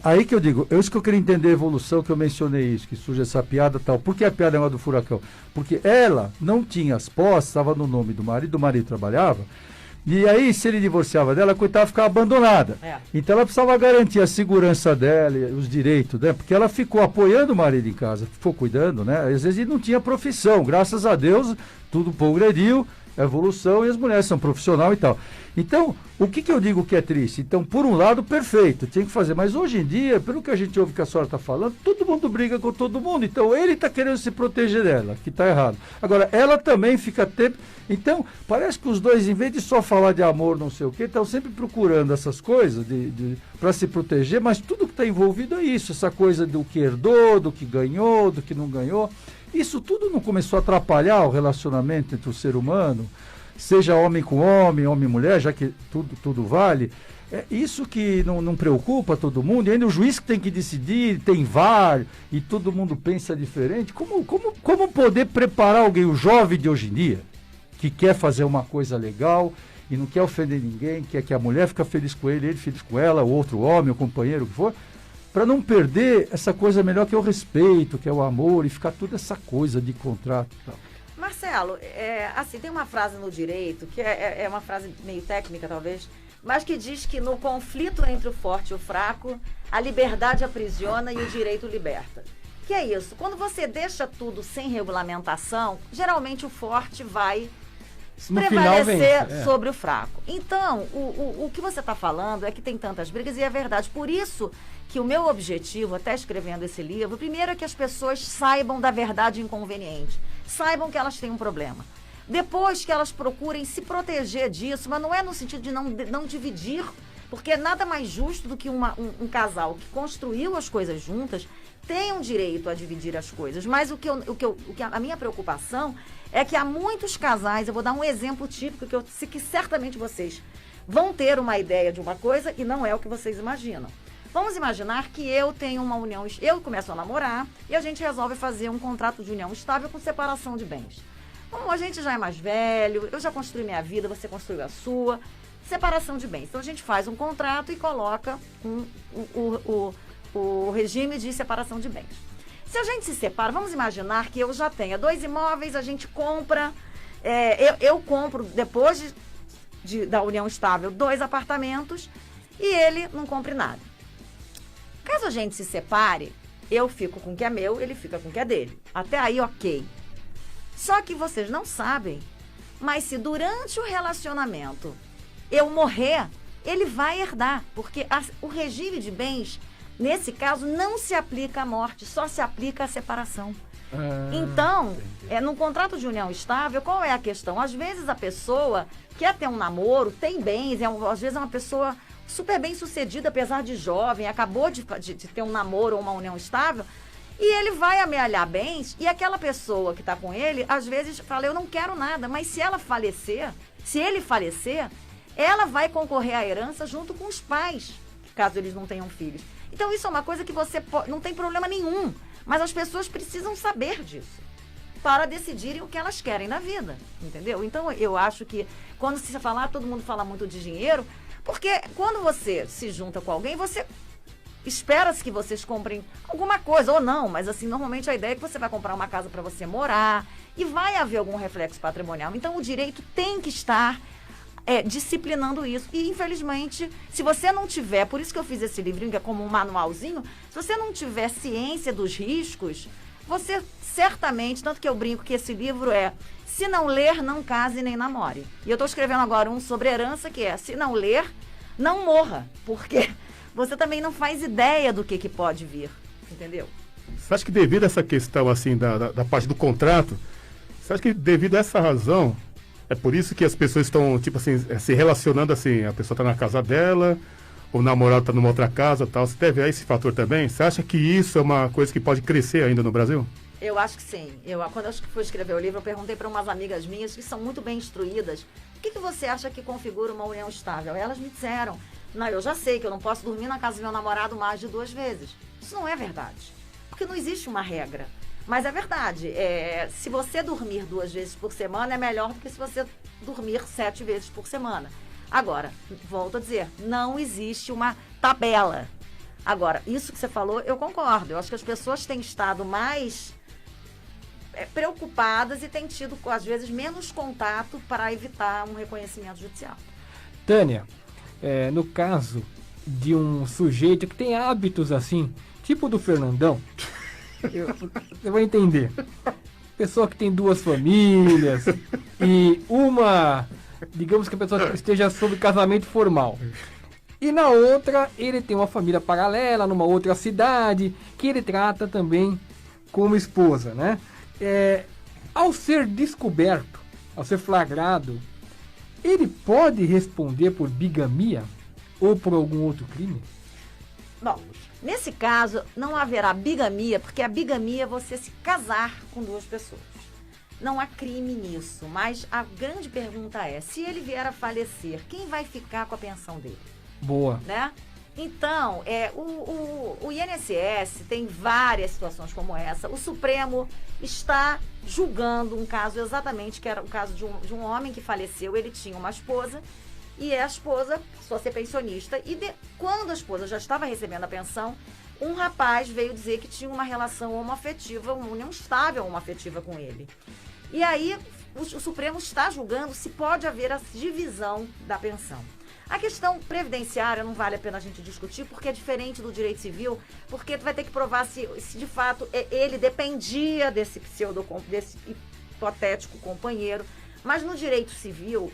Speaker 4: Aí que eu digo, isso que eu queria entender a evolução, que eu mencionei isso, que surge essa piada e tal. Por que a piada é uma do furacão? Porque ela não tinha as posses, estava no nome do marido trabalhava. E aí, se ele divorciava dela, a coitada ficava abandonada. Então ela precisava garantir a segurança dela, os direitos, né? Porque ela ficou apoiando o marido em casa, ficou cuidando, né? Às vezes ele não tinha profissão. Graças a Deus, tudo progrediu, a evolução, e as mulheres são profissionais e tal. Então, o que eu digo que é triste? Então, por um lado, perfeito, tinha que fazer. Mas hoje em dia, pelo que a gente ouve que a senhora está falando, todo mundo briga com todo mundo. Então, ele está querendo se proteger dela, que está errado. Agora, ela também fica tempo... Então, parece que os dois, em vez de só falar de amor, não sei o quê, estão sempre procurando essas coisas para se proteger, mas tudo que está envolvido é isso, essa coisa do que herdou, do que ganhou, do que não ganhou. Isso tudo não começou a atrapalhar o relacionamento entre o ser humano, seja homem com homem, homem e mulher, já que tudo vale. É isso que não preocupa todo mundo, e ainda o juiz que tem que decidir, tem VAR, e todo mundo pensa diferente. Como poder preparar alguém, o jovem de hoje em dia, que quer fazer uma coisa legal e não quer ofender ninguém, quer que a mulher fique feliz com ele feliz com ela, o outro homem, o companheiro, o que for, para não perder essa coisa melhor que é o respeito, que é o amor, e ficar toda essa coisa de contrato e tal.
Speaker 5: Marcelo, assim, tem uma frase no direito, que é uma frase meio técnica talvez, mas que diz que no conflito entre o forte e o fraco, a liberdade aprisiona e o direito liberta. Que é isso? Quando você deixa tudo sem regulamentação, geralmente o forte vai prevalecer sobre o fraco. Então, o que você está falando é que tem tantas brigas, e é verdade. Por isso que o meu objetivo, até escrevendo esse livro, primeiro é que as pessoas saibam da verdade inconveniente, saibam que elas têm um problema. Depois que elas procurem se proteger disso, mas não é no sentido de não dividir, porque é nada mais justo do que um casal que construiu as coisas juntas tem um direito a dividir as coisas. Mas a minha preocupação é que há muitos casais, eu vou dar um exemplo típico que certamente vocês vão ter uma ideia de uma coisa e não é o que vocês imaginam. Vamos imaginar que eu tenho uma união, eu começo a namorar e a gente resolve fazer um contrato de união estável com separação de bens. Bom, a gente já é mais velho, eu já construí minha vida, você construiu a sua, separação de bens. Então a gente faz um contrato e coloca o regime de separação de bens. Se a gente se separa, vamos imaginar que eu já tenha 2 imóveis, a gente compra, eu compro depois da união estável 2 apartamentos e ele não compre nada. Caso a gente se separe, eu fico com o que é meu, ele fica com o que é dele. Até aí, ok. Só que vocês não sabem, mas se durante o relacionamento eu morrer, ele vai herdar, porque o regime de bens Nesse caso, não se aplica a morte, só se aplica a separação. Então, no contrato de união estável, qual é a questão? Às vezes a pessoa quer ter um namoro, tem bens, às vezes é uma pessoa super bem sucedida, apesar de jovem, acabou de ter um namoro ou uma união estável, e ele vai amealhar bens, e aquela pessoa que está com ele, às vezes fala, eu não quero nada, mas se ele falecer, ela vai concorrer à herança junto com os pais, caso eles não tenham filhos. Então isso é uma coisa que não tem problema nenhum, mas as pessoas precisam saber disso para decidirem o que elas querem na vida, entendeu? Então eu acho que quando se falar, todo mundo fala muito de dinheiro, porque quando você se junta com alguém, espera-se que vocês comprem alguma coisa, ou não, mas assim, normalmente a ideia é que você vai comprar uma casa para você morar e vai haver algum reflexo patrimonial. Então o direito tem que estar disciplinando isso. E infelizmente, se você não tiver, por isso que eu fiz esse livrinho, que é como um manualzinho, se você não tiver ciência dos riscos, você certamente, tanto que eu brinco que esse livro se não ler, não case nem namore. E eu estou escrevendo agora um sobre herança, que se não ler, não morra, porque você também não faz ideia do que pode vir, entendeu?
Speaker 3: Você acha que devido a essa questão assim da parte do contrato, você acha que devido a essa razão, é por isso que as pessoas estão, tipo assim, se relacionando assim, a pessoa está na casa dela, o namorado está numa outra casa, tal. Você deve a esse fator também? Você acha que isso é uma coisa que pode crescer ainda no Brasil?
Speaker 5: Eu acho que sim. Quando eu fui escrever o livro, eu perguntei para umas amigas minhas que são muito bem instruídas, o que você acha que configura uma união estável? Elas me disseram, não, eu já sei que eu não posso dormir na casa do meu namorado mais de 2 vezes. Isso não é verdade, porque não existe uma regra. Mas é verdade, se você dormir 2 vezes por semana, é melhor do que se você dormir 7 vezes por semana. Agora, volto a dizer, não existe uma tabela. Agora, isso que você falou, eu concordo. Eu acho que as pessoas têm estado mais preocupadas e têm tido, às vezes, menos contato para evitar um reconhecimento judicial.
Speaker 2: Tânia, no caso de um sujeito que tem hábitos assim, tipo do Fernandão, você vai entender. Pessoa que tem 2 famílias e uma, digamos que a pessoa esteja sob casamento formal. E na outra, ele tem uma família paralela, numa outra cidade, que ele trata também como esposa, né? Ao ser descoberto, ao ser flagrado, ele pode responder por bigamia ou por algum outro crime?
Speaker 5: Bom, nesse caso, não haverá bigamia, porque a bigamia é você se casar com 2 pessoas. Não há crime nisso, mas a grande pergunta é, se ele vier a falecer, quem vai ficar com a pensão dele?
Speaker 2: Boa.
Speaker 5: Né? Então, o INSS tem várias situações como essa. O Supremo está julgando um caso exatamente, que era o caso de um homem que faleceu, ele tinha uma esposa, e a esposa passou a ser pensionista. E quando a esposa já estava recebendo a pensão, um rapaz veio dizer que tinha uma relação homoafetiva, uma união estável homoafetiva com ele. E aí o Supremo está julgando se pode haver a divisão da pensão. A questão previdenciária não vale a pena a gente discutir, porque é diferente do direito civil, porque tu vai ter que provar se de fato ele dependia desse hipotético companheiro. Mas no direito civil,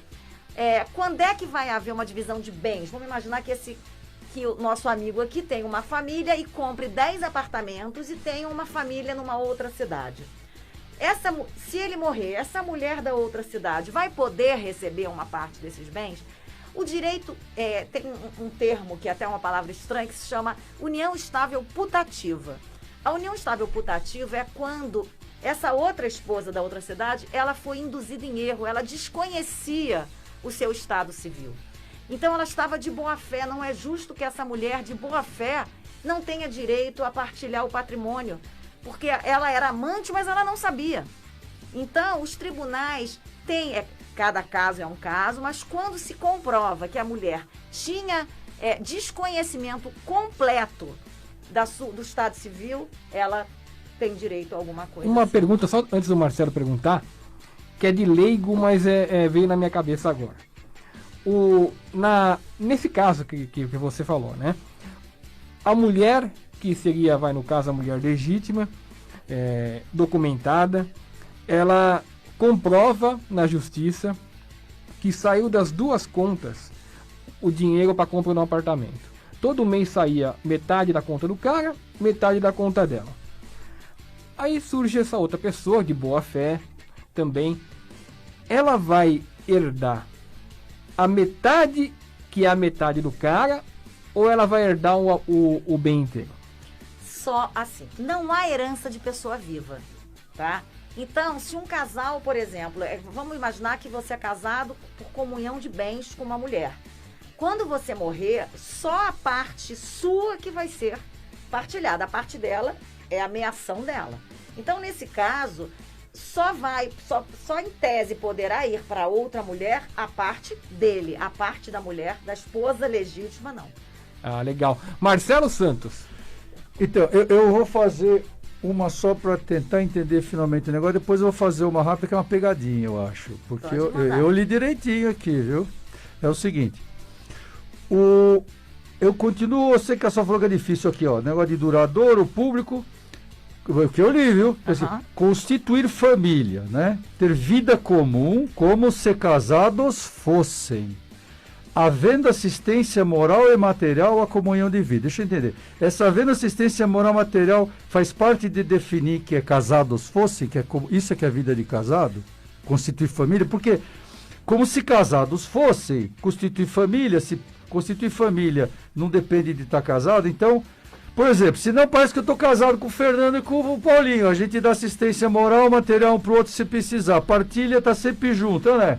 Speaker 5: quando é que vai haver uma divisão de bens? Vamos imaginar que o nosso amigo aqui tem uma família e compre 10 apartamentos e tem uma família numa outra cidade. Se ele morrer, essa mulher da outra cidade vai poder receber uma parte desses bens? O direito tem um termo, que é até uma palavra estranha, que se chama união estável putativa. A união estável putativa é quando essa outra esposa da outra cidade, ela foi induzida em erro, ela desconhecia o seu estado civil. Então ela estava de boa fé, não é justo que essa mulher de boa fé não tenha direito a partilhar o patrimônio, porque ela era amante, mas ela não sabia. Então os tribunais têm, cada caso é um caso, mas quando se comprova que a mulher tinha desconhecimento completo do estado civil, ela tem direito a alguma coisa.
Speaker 2: Uma pergunta, só antes do Marcelo perguntar, que é de leigo, mas veio na minha cabeça agora. Nesse caso que você falou, né? A mulher, que seria, no caso, a mulher legítima, documentada, ela comprova na justiça que saiu das 2 contas o dinheiro para compra de um apartamento. todo mês saía metade da conta do cara, metade da conta dela. Aí surge essa outra pessoa de boa fé também. Ela vai herdar a metade, que é a metade do cara, ou ela vai herdar o bem inteiro?
Speaker 5: Só assim, não há herança de pessoa viva, tá? Então, se um casal, por exemplo, vamos imaginar que você é casado por comunhão de bens com uma mulher. Quando você morrer, só a parte sua que vai ser partilhada. A parte dela é a meação dela. Então, nesse caso, só em tese poderá ir para outra mulher a parte dele, a parte da mulher, da esposa legítima, não.
Speaker 2: Ah, legal. Marcelo Santos.
Speaker 4: Então, eu vou fazer uma só para tentar entender finalmente o negócio, depois eu vou fazer uma rápida que é uma pegadinha, eu acho. Porque eu li direitinho aqui, viu? É o seguinte, eu continuo, eu sei que a sua falou que é difícil aqui, ó, negócio de duradouro, público, o que eu li, viu? Assim, constituir família, né? Ter vida comum como se casados fossem. Havendo assistência moral e material à comunhão de vida. Deixa eu entender. Essa havendo assistência moral e material faz parte de definir que é casados fossem, que é isso é que é a vida de casado? Constituir família? Porque como se casados fossem, constituir família, se constituir família não depende de estar casado, então, por exemplo, se não parece que eu estou casado com o Fernando e com o Paulinho, a gente dá assistência moral, material um para o outro se precisar, partilha, está sempre junto, né?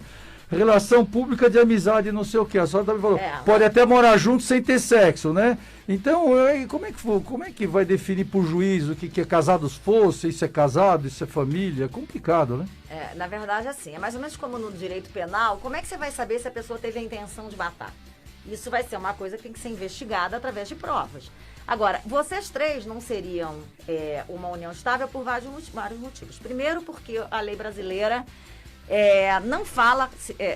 Speaker 4: Relação pública de amizade, não sei o que. A senhora também falou, pode até morar junto sem ter sexo, né? Então, como é que vai definir por juiz o que é casados fosse, isso é casado, isso é família? É complicado, né?
Speaker 5: Na verdade, assim, é mais ou menos como no direito penal, como é que você vai saber se a pessoa teve a intenção de matar? Isso vai ser uma coisa que tem que ser investigada através de provas. Agora, vocês três não seriam uma união estável por vários motivos. Primeiro, porque a lei brasileira não fala,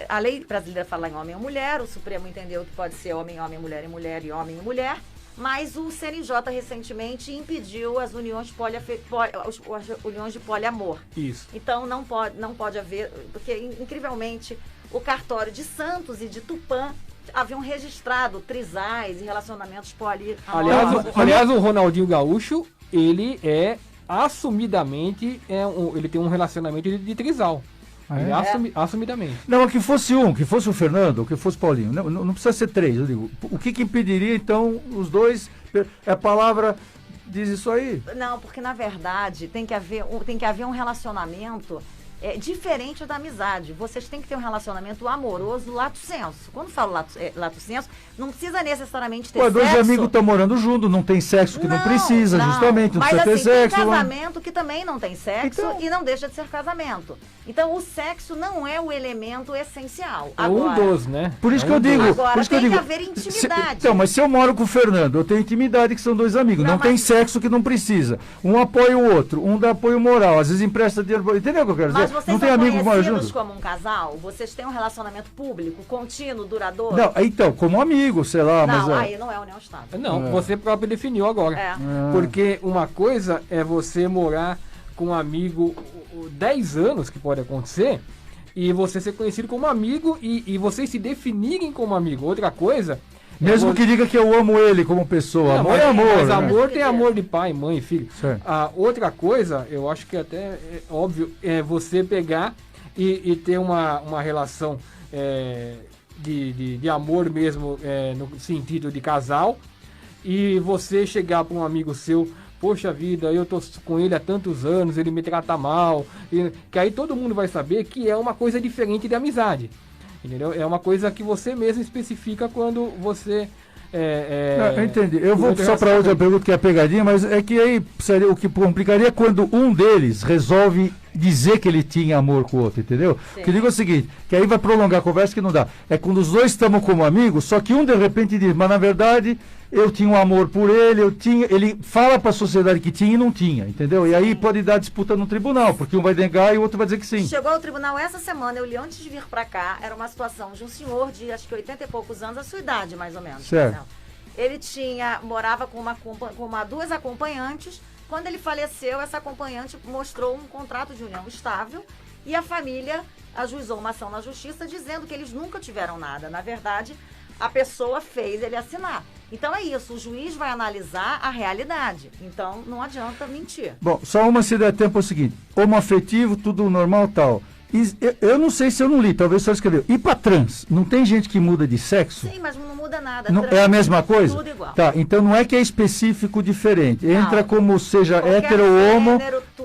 Speaker 5: a lei brasileira fala em homem ou mulher, o Supremo entendeu que pode ser homem, mulher e homem e mulher, mas o CNJ recentemente impediu as uniões uniões de poliamor.
Speaker 2: Isso.
Speaker 5: Então não pode haver, porque incrivelmente o cartório de Santos e de Tupã haviam registrado trisais e relacionamentos poliamorosos.
Speaker 2: Aliás, o Ronaldinho Gaúcho, ele assumidamente, ele tem um relacionamento de trisal. Assumidamente.
Speaker 4: Não, que fosse o Fernando, ou que fosse o Paulinho. Não precisa ser três, eu digo. O que impediria, então, os dois? A palavra diz isso aí?
Speaker 5: Não, porque, na verdade, tem que haver um relacionamento diferente da amizade. Vocês têm que ter um relacionamento amoroso, lato sensu. Quando falo lato sensu, não precisa necessariamente ter sexo.
Speaker 4: Dois amigos estão morando juntos, não tem sexo que não precisa, justamente. Não precisa ter sexo.
Speaker 5: Tem casamento que também não tem sexo e não deixa de ser casamento. Então, o sexo não é o elemento essencial.
Speaker 2: Agora, um dos, né?
Speaker 4: Por isso que eu digo.
Speaker 5: Agora, tem que haver intimidade.
Speaker 4: Então, mas se eu moro com o Fernando, eu tenho intimidade, que são dois amigos. Não tem sexo que não precisa. Um apoia o outro, um dá apoio moral, às vezes empresta dinheiro. Entendeu o que eu quero dizer?
Speaker 5: Mas vocês
Speaker 4: não tem
Speaker 5: são
Speaker 4: amigo
Speaker 5: conhecidos como um casal? Vocês têm um relacionamento público, contínuo, duradouro?
Speaker 4: Não, então, como amigo, sei lá.
Speaker 5: Não,
Speaker 4: mas
Speaker 5: aí não é união estável.
Speaker 2: Não, você próprio definiu agora. Porque uma coisa é você morar com um amigo 10 anos, que pode acontecer, e você ser conhecido como amigo e vocês se definirem como amigo. Outra coisa...
Speaker 4: Mesmo que diga que eu amo ele como pessoa. Amor é amor.
Speaker 2: Mas
Speaker 4: né?
Speaker 2: amor tem amor de pai, mãe, filho. A outra coisa, eu acho que até é óbvio, é você pegar e ter uma relação de amor mesmo, no sentido de casal, e você chegar para um amigo seu, poxa vida, eu tô com ele há tantos anos, ele me trata mal, que aí todo mundo vai saber que é uma coisa diferente de amizade. Entendeu? É uma coisa que você mesmo especifica quando você...
Speaker 4: eu entendi. Eu vou só para outra pergunta que é a pegadinha, mas é que aí o que complicaria é quando um deles resolve dizer que ele tinha amor com o outro, entendeu? O que eu digo é o seguinte, que aí vai prolongar a conversa que não dá. É quando os dois estamos como amigos, só que um de repente diz, mas na verdade eu tinha um amor por ele, ele fala para a sociedade que tinha e não tinha, entendeu? E aí pode dar disputa no tribunal, porque um vai negar e o outro vai dizer que sim.
Speaker 5: Chegou ao tribunal essa semana, eu li antes de vir para cá, era uma situação de um senhor de acho que 80 e poucos anos, a sua idade mais ou menos.
Speaker 4: Certo.
Speaker 5: Ele morava com duas acompanhantes. Quando ele faleceu, essa acompanhante mostrou um contrato de união estável e a família ajuizou uma ação na justiça dizendo que eles nunca tiveram nada. Na verdade, a pessoa fez ele assinar. Então é isso, o juiz vai analisar a realidade. Então não adianta mentir.
Speaker 4: Bom, só uma se der tempo é o seguinte, homoafetivo, tudo normal tal. Eu não sei se eu não li, talvez só escreveu. E para trans? Não tem gente que muda de sexo?
Speaker 5: Sim, mas não muda nada.
Speaker 4: Não, é a mesma coisa?
Speaker 5: Tudo igual.
Speaker 4: Tá, então não é que é específico diferente. Entra
Speaker 5: não,
Speaker 4: como seja hétero ou homo,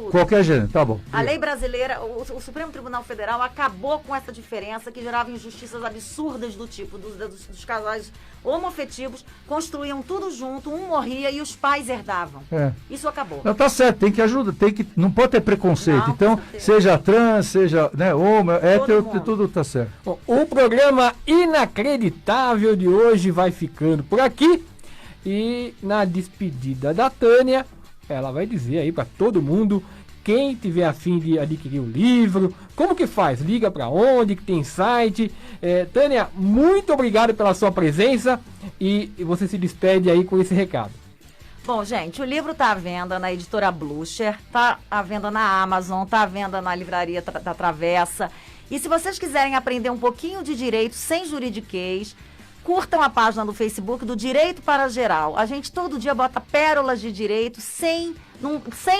Speaker 4: qualquer gênero. Tá bom.
Speaker 5: A lei brasileira, o Supremo Tribunal Federal acabou com essa diferença que gerava injustiças absurdas do tipo dos casais homoafetivos, construíam tudo junto, um morria e os pais herdavam. Isso acabou.
Speaker 4: Não, tá certo, tem que ajudar, não pode ter preconceito. Não, então, seja trans, seja homo, hétero, tudo tá certo.
Speaker 2: Bom, o programa Inacreditável de hoje vai ficando por aqui. E na despedida da Tânia, ela vai dizer aí para todo mundo, quem tiver a fim de adquirir o livro, como que faz? Liga para onde, que tem site. Tânia, muito obrigado pela sua presença e você se despede aí com esse recado.
Speaker 5: Bom, gente, o livro está à venda na editora Blucher, está à venda na Amazon, está à venda na livraria da Travessa. E se vocês quiserem aprender um pouquinho de direito sem juridiquês, curtam a página do Facebook do Direito para Geral. A gente todo dia bota pérolas de direito sem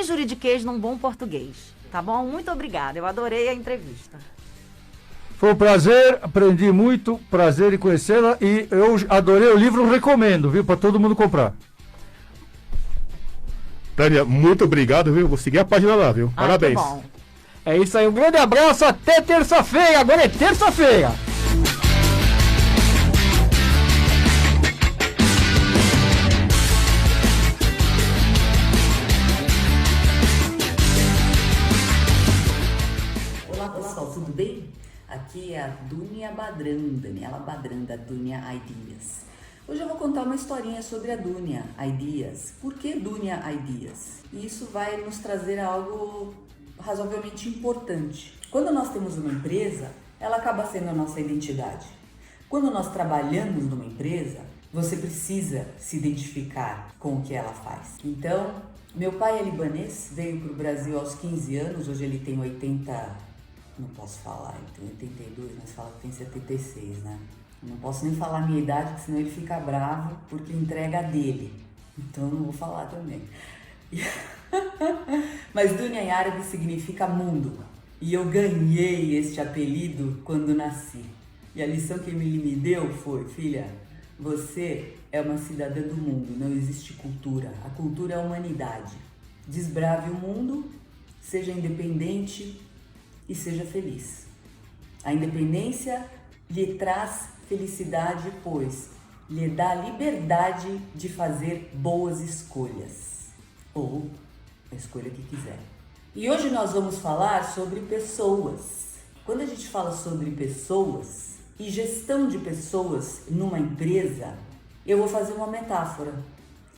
Speaker 5: juridiquês num bom português. Tá bom? Muito obrigada. Eu adorei a entrevista.
Speaker 4: Foi um prazer, aprendi muito, prazer em conhecê-la e eu adorei o livro, recomendo, viu? Para todo mundo comprar.
Speaker 3: Tânia, muito obrigado, viu? Vou seguir a página lá, viu? Parabéns.
Speaker 5: Que bom.
Speaker 2: É isso aí, um grande abraço, até terça-feira. Agora é terça-feira.
Speaker 6: Olá pessoal, tudo bem? Aqui é a Dunia Badran, Daniela Badran da Dunia Ideas. Hoje eu vou contar uma historinha sobre a Dunia Ideas. Por que Dunia Ideas? E isso vai nos trazer algo razoavelmente importante. Quando nós temos uma empresa, ela acaba sendo a nossa identidade. Quando nós trabalhamos numa empresa, você precisa se identificar com o que ela faz. Então, meu pai é libanês, veio para o Brasil aos 15 anos, hoje ele tem 80, não posso falar, ele tem 82, mas fala que tem 76, né? Não posso nem falar a minha idade, porque senão ele fica bravo, porque entrega a dele. Então eu não vou falar também. Mas Dunia em árabe significa mundo. E eu ganhei este apelido quando nasci. E a lição que ele me deu foi, filha, você é uma cidadã do mundo, não existe cultura. A cultura é a humanidade. Desbrave o mundo, seja independente e seja feliz. A independência lhe traz felicidade, pois lhe dá a liberdade de fazer boas escolhas, ou a escolha que quiser. E hoje nós vamos falar sobre pessoas. Quando a gente fala sobre pessoas e gestão de pessoas numa empresa, eu vou fazer uma metáfora.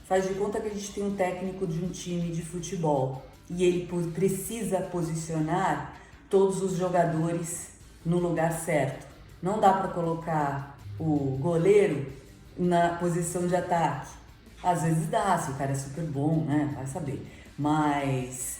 Speaker 6: Faz de conta que a gente tem um técnico de um time de futebol e ele precisa posicionar todos os jogadores no lugar certo. Não dá para colocar o goleiro na posição de ataque. Às vezes dá, se o cara é super bom, né? Vai saber. Mas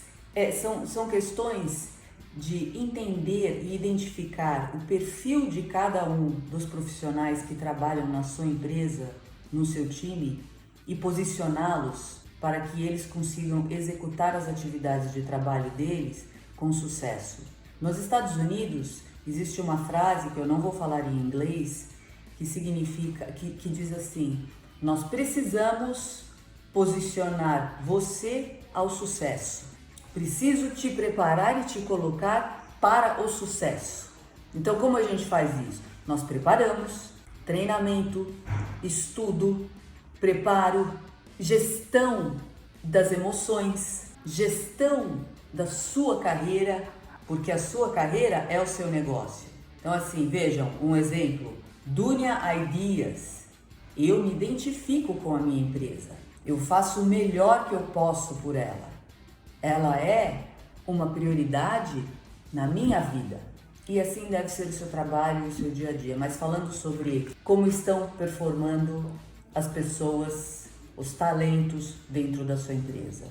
Speaker 6: são questões de entender e identificar o perfil de cada um dos profissionais que trabalham na sua empresa, no seu time, e posicioná-los para que eles consigam executar as atividades de trabalho deles com sucesso. Nos Estados Unidos, existe uma frase que eu não vou falar em inglês, que significa, que diz assim: nós precisamos posicionar você ao sucesso. Preciso te preparar e te colocar para o sucesso. Então, como a gente faz isso? Nós preparamos, treinamento, estudo, preparo, gestão das emoções, gestão da sua carreira, porque a sua carreira é o seu negócio. Então assim, vejam, um exemplo, Dunia Ideas, eu me identifico com a minha empresa, eu faço o melhor que eu posso por ela. Ela é uma prioridade na minha vida. E assim deve ser o seu trabalho e o seu dia a dia. Mas falando sobre como estão performando as pessoas, os talentos dentro da sua empresa.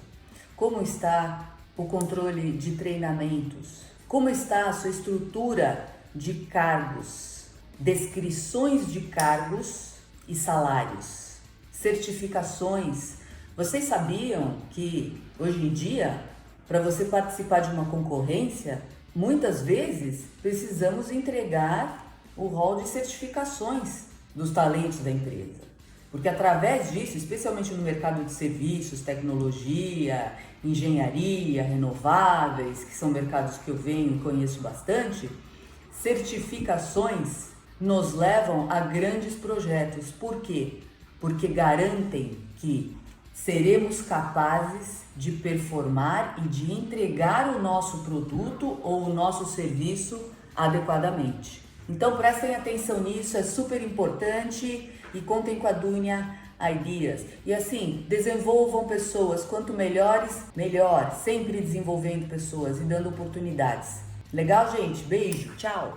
Speaker 6: Como está o controle de treinamentos? Como está a sua estrutura de cargos? Descrições de cargos e salários, certificações. Vocês sabiam que hoje em dia, para você participar de uma concorrência, muitas vezes precisamos entregar o rol de certificações dos talentos da empresa. Porque através disso, especialmente no mercado de serviços, tecnologia, engenharia, renováveis, que são mercados que eu venho e conheço bastante, certificações nos levam a grandes projetos. Por quê? Porque garantem que seremos capazes de performar e de entregar o nosso produto ou o nosso serviço adequadamente. Então prestem atenção nisso, é super importante e contem com a Dunia Ideas. E assim, desenvolvam pessoas, quanto melhores, melhor, sempre desenvolvendo pessoas e dando oportunidades. Legal, gente? Beijo, tchau!